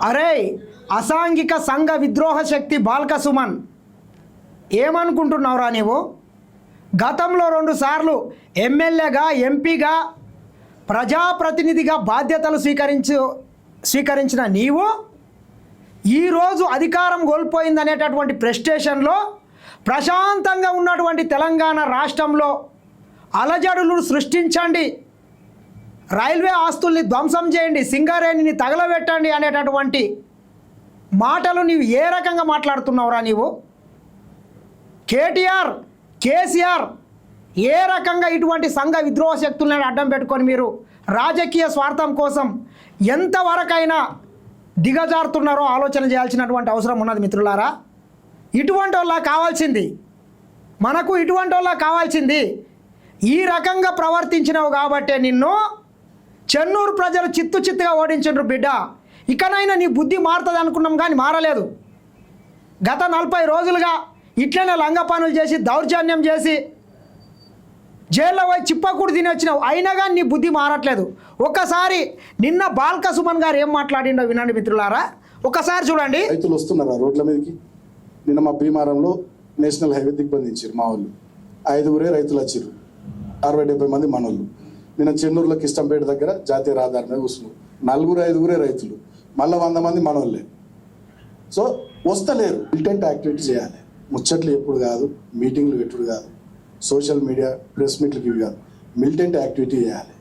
అరే అసాంఘిక సంఘ విద్రోహ శక్తి బాల్క సుమన్, ఏమనుకుంటున్నావురా నీవు? గతంలో 2 సార్లు ఎమ్మెల్యేగా, ఎంపీగా, ప్రజాప్రతినిధిగా బాధ్యతలు స్వీకరించిన నీవు ఈరోజు అధికారం కోల్పోయిందనేటటువంటి ప్రెస్టేషన్లో ప్రశాంతంగా ఉన్నటువంటి తెలంగాణ రాష్ట్రంలో అలజడులు సృష్టించండి, రైల్వే ఆస్తుల్ని ధ్వంసం చేయండి, సింగరేణిని తగలబెట్టండి అనేటటువంటి మాటలు నీవు ఏ రకంగా మాట్లాడుతున్నావురా నీవు? కేటీఆర్, కేసీఆర్ ఏ రకంగా ఇటువంటి సంఘ విద్రోహ శక్తులను అడ్డం పెట్టుకొని మీరు రాజకీయ స్వార్థం కోసం ఎంతవరకైనా దిగజారుతున్నారో ఆలోచన చేయాల్సినటువంటి అవసరం ఉన్నది మిత్రులారా. ఇటువంటి వాళ్ళ కావాల్సింది, మనకు ఇటువంటి వాళ్ళ కావాల్సింది. ఈ రకంగా ప్రవర్తించినావు కాబట్టే నిన్ను చెన్నూరు ప్రజలు చిత్తుగా ఓడించారు బిడ్డ. ఇకనైనా నీ బుద్ధి మారుతుంది అనుకున్నాం కానీ మారలేదు. గత 40 రోజులుగా ఇట్లనే లంగ పనులు చేసి, దౌర్జన్యం చేసి, జైల్లో పోయి చిప్పకూడు తిని వచ్చినావు. అయినా కానీ నీ బుద్ధి మారట్లేదు. ఒక్కసారి నిన్న బాల్క సుమన్ గారు ఏం మాట్లాడిండో వినండి మిత్రులారా, ఒకసారి చూడండి. రైతులు వస్తున్నారా రోడ్ల మీదకి? నిన్న మా భీమారంలో నేషనల్ హైవే దిగ్బంధించారు మా వాళ్ళు. 5గురే రైతులు వచ్చారు, 60-70 మంది మనోళ్ళు. నిన్న చెన్నూరులో కిష్టంపేట దగ్గర జాతీయ రహదారి మీద కూర్చున్నారు. 4-5గురే రైతులు, మళ్ళీ 100 మంది మనోళ్ళే. సో వస్తలేరు. మిలిటెంట్ యాక్టివిటీ చేయాలి. ముచ్చట్లు ఎప్పుడు కాదు, మీటింగ్లు పెట్టుడు కాదు, సోషల్ మీడియా ప్రెస్ మీట్లకి ఇవి కాదు, మిలిటెంట్ యాక్టివిటీ చేయాలి.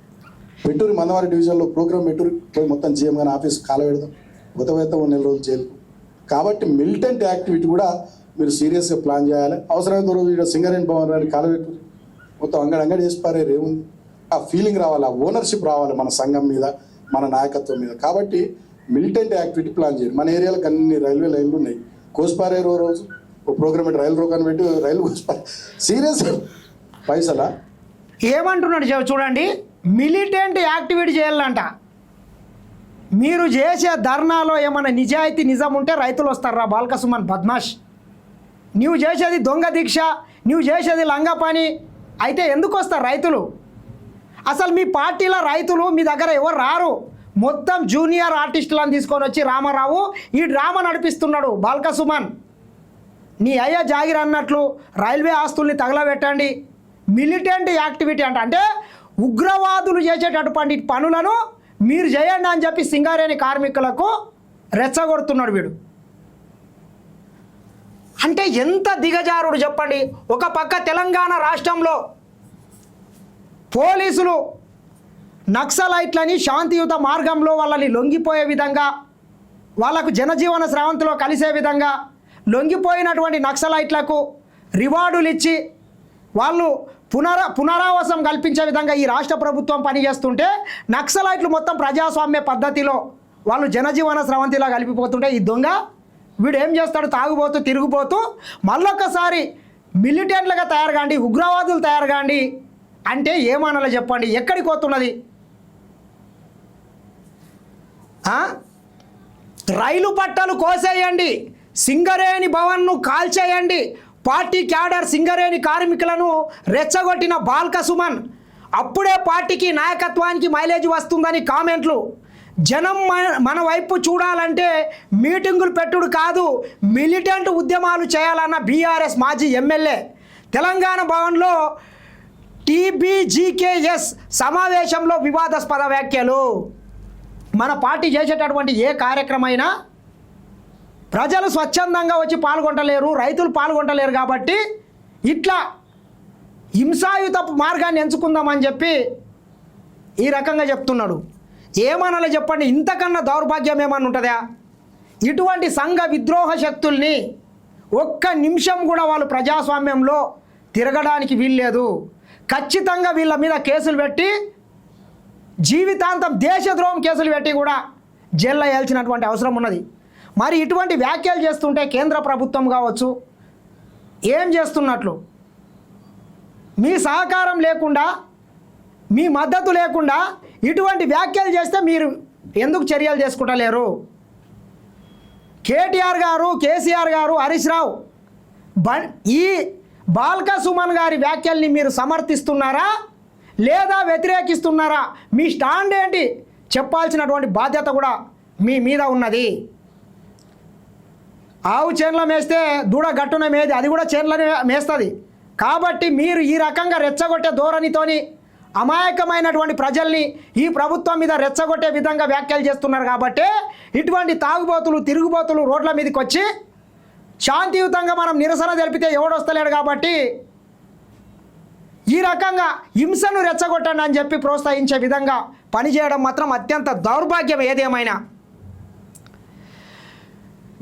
పెట్టూరు మందవారి డివిజన్లో ప్రోగ్రామ్ పెట్టూరు పోయి మొత్తం జీఎం గారి ఆఫీస్ కాల పెడదాం, కొత్త 1 నెల రోజులు జైలుకు. కాబట్టి మిలిటెంట్ యాక్టివిటీ కూడా మీరు సీరియస్గా ప్లాన్ చేయాలి. అవసరమైన రోజు ఇక్కడ సింగరేణి భవన్ రాని కాల పెట్టూరు మొత్తం అంగడి చేసి పారేరు. ఏముంది? ఆ ఫీలింగ్ రావాలి, ఆ ఓనర్షిప్ రావాలి మన సంఘం మీద, మన నాయకత్వం మీద. కాబట్టి మిలిటెంట్ యాక్టివిటీ ప్లాన్ చేయండి. మన ఏరియాలకు అన్ని రైల్వే లైన్లు ఉన్నాయి. కోసిపారేరు రోజు ఓ ప్రోగ్రామ్ పెట్టి రైలు రోకాన్ని పెట్టి రైలు కోసిపారే. సీరియస్ పైసలా ఏమంటున్నాడు చూడండి. మిలిటెంట్ యాక్టివిటీ చేయాలంట. మీరు చేసే ధర్నాలో ఏమైనా నిజాయితీ నిజం ఉంటే రైతులు వస్తారా బాల్క సుమన్ బద్మాష్? నువ్వు చేసేది దొంగ దీక్ష, నువ్వు చేసేది లంగా పని అయితే ఎందుకు వస్తారు రైతులు? అసలు మీ పార్టీలో రైతులు మీ దగ్గర ఎవరు రారు. మొత్తం జూనియర్ ఆర్టిస్టులను తీసుకొని వచ్చి రామారావు ఈ డ్రామా నడిపిస్తున్నాడు. బాల్క సుమన్, నీ అయ్యా జాగిర్ అన్నట్లు రైల్వే ఆస్తుల్ని తగలబెట్టండి, మిలిటెంట్ యాక్టివిటీ అంటే ఉగ్రవాదులు చేసేటటువంటి పనులను మీరు చేయండి అని చెప్పి సింగరేణి కార్మికులకు రెచ్చగొడుతున్నాడు వీడు. అంటే ఎంత దిగజారుడు చెప్పండి. ఒక పక్క తెలంగాణ రాష్ట్రంలో పోలీసులు నక్సలైట్లని శాంతియుత మార్గంలో వాళ్ళని లొంగిపోయే విధంగా, వాళ్ళకు జనజీవన స్రవంతిలో కలిసే విధంగా లొంగిపోయినటువంటి నక్సలైట్లకు రివార్డులు ఇచ్చి వాళ్ళు పునరావాసం కల్పించే విధంగా ఈ రాష్ట్ర ప్రభుత్వం పనిచేస్తుంటే, నక్సలైట్లు మొత్తం ప్రజాస్వామ్య పద్ధతిలో వాళ్ళు జనజీవన స్రవంతిలా కలిపిపోతుంటే ఈ దొంగ వీడు ఏం చేస్తాడు? తాగుబోతూ తిరుగుబోతూ మళ్ళొక్కసారి మిలిటెంట్లుగా తయారు కాండి, ఉగ్రవాదులు తయారు కాండి అంటే ఏమనాలో చెప్పండి? ఎక్కడికి పోతున్నది? రైలు పట్టాలు కోసేయండి, సింగరేణి భవన్ను కాల్చేయండి, పార్టీ క్యాడర్ సింగరేణి కార్మికులను రెచ్చగొట్టిన బాల్క సుమన్ అప్పుడే పార్టీకి నాయకత్వానికి మైలేజ్ వస్తుందని కామెంట్లు. జనం మన వైపు చూడాలంటే మీటింగులు పెట్టుడు కాదు, మిలిటెంట్ ఉద్యమాలు చేయాలన్న బీఆర్ఎస్ మాజీ ఎమ్మెల్యే తెలంగాణ భవన్లో TBGKS సమావేశంలో వివాదాస్పద వ్యాఖ్యలు. మన పార్టీ చేసేటటువంటి ఏ కార్యక్రమైనా ప్రజలు స్వచ్ఛందంగా వచ్చి పాల్గొంటలేరు, రైతులు పాల్గొంటలేరు. కాబట్టి ఇట్లా హింసాయుత మార్గాన్ని ఎంచుకుందామని చెప్పి ఈ రకంగా చెప్తున్నాడు. ఏమనాలో చెప్పండి? ఇంతకన్నా దౌర్భాగ్యం ఏమన్నా ఉంటుందా? ఇటువంటి సంఘ విద్రోహ శక్తుల్ని ఒక్క నిమిషం కూడా వాళ్ళు ప్రజాస్వామ్యంలో తిరగడానికి వీల్లేదు. ఖచ్చితంగా వీళ్ళ మీద కేసులు పెట్టి జీవితాంతం దేశద్రోహం కేసులు పెట్టి కూడా జైల్లో వేయాల్సినటువంటి అవసరం ఉన్నది. మరి ఇటువంటి వ్యాఖ్యలు చేస్తుంటే కేంద్ర ప్రభుత్వం కావచ్చు ఏం చేస్తున్నట్లు? మీ సహకారం లేకుండా, మీ మద్దతు లేకుండా ఇటువంటి వ్యాఖ్యలు చేస్తే మీరు ఎందుకు చర్యలు చేసుకుంటలేరు? కేటీఆర్ గారు, కేసీఆర్ గారు, హరీష్ రావు ఈ బాల్క సుమన్ గారి వ్యాఖ్యల్ని మీరు సమర్థిస్తున్నారా లేదా వ్యతిరేకిస్తున్నారా? మీ స్టాండ్ ఏంటి చెప్పాల్సినటువంటి బాధ్యత కూడా మీ మీద ఉన్నది. ఆవు చేనులో మేస్తే దూడ గట్టున మేది, అది కూడా చేనులోనే మేస్తుంది. కాబట్టి మీరు ఈ రకంగా రెచ్చగొట్టే ధోరణితోని అమాయకమైనటువంటి ప్రజల్ని ఈ ప్రభుత్వం మీద రెచ్చగొట్టే విధంగా వ్యాఖ్యలు చేస్తున్నారు. కాబట్టి ఇటువంటి తాగుబోతులు తిరుగుబోతులు రోడ్ల మీదకి వచ్చి శాంతియుతంగా మనం నిరసన తెలిపితే ఎవడొస్తలేడు. కాబట్టి ఈ రకంగా హింసను రెచ్చగొట్టండి అని చెప్పి ప్రోత్సహించే విధంగా పనిచేయడం మాత్రం అత్యంత దౌర్భాగ్యం. ఏదేమైనా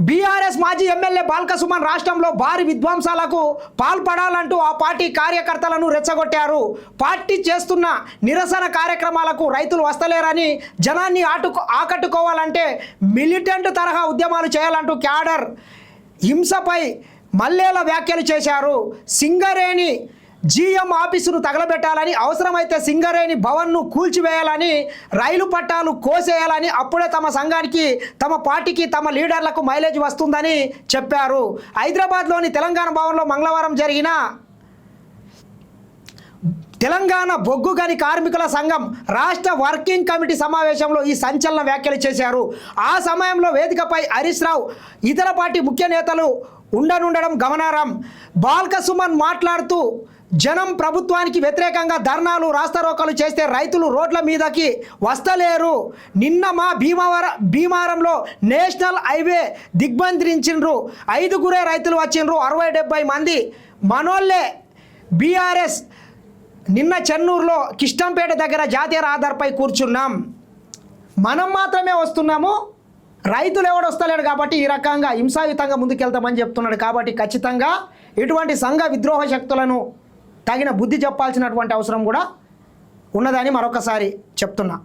బీఆర్ఎస్ మాజీ ఎమ్మెల్యే బాల్క సుమన్ రాష్ట్రంలో భారీ విధ్వంసాలకు పాల్పడాలంటూ ఆ పార్టీ కార్యకర్తలను రెచ్చగొట్టారు. పార్టీ చేస్తున్న నిరసన కార్యక్రమాలకు రైతులు వస్తలేరని, జనాన్ని ఆకట్టుకోవాలంటే మిలిటెంట్ తరహా ఉద్యమాలు చేయాలంటూ క్యాడర్ హింసపై మల్లేల వ్యాఖ్యలు చేశారు. సింగరేణి జీఎం ఆఫీసును తగలబెట్టాలని, అవసరమైతే సింగరేణి భవన్ను కూల్చివేయాలని, రైలు పట్టాలు కోసేయాలని, అప్పుడే తమ సంఘానికి, తమ పార్టీకి, తమ లీడర్లకు మైలేజ్ వస్తుందని చెప్పారు. హైదరాబాద్లోని తెలంగాణ భవన్లో మంగళవారం జరిగిన తెలంగాణ బొగ్గు గని కార్మికుల సంఘం రాష్ట్ర వర్కింగ్ కమిటీ సమావేశంలో ఈ సంచలన వ్యాఖ్యలు చేశారు. ఆ సమయంలో వేదికపై హరీష్ రావు, ఇతర పార్టీ ముఖ్య నేతలు ఉండడం గమనార్హం. బాల్క సుమన్ మాట్లాడుతూ, జనం ప్రభుత్వానికి వ్యతిరేకంగా ధర్నాలు రాస్తారోకాలు చేస్తే రైతులు రోడ్ల మీదకి వస్తలేరు. నిన్న మా భీమారంలో నేషనల్ హైవే దిగ్బంధించిండ్రు. 5 రైతులు వచ్చిండ్రు, 60-70 మంది మనోళ్ళే. బీఆర్ఎస్ నిన్న చెన్నూరులో కిష్టంపేట దగ్గర జాతీయ రహదారిపై కూర్చున్నాం. మనం మాత్రమే వస్తున్నాము, రైతులు ఎవడు వస్తలేడు. కాబట్టి ఈ రకంగా హింసాయుతంగా ముందుకెళ్తామని చెప్తున్నాడు. కాబట్టి ఖచ్చితంగా ఇటువంటి సంఘ విద్రోహ శక్తులను తగిన బుద్ధి చెప్పాల్సినటువంటి అవసరం కూడా ఉన్నదని మరొకసారి చెప్తున్నా.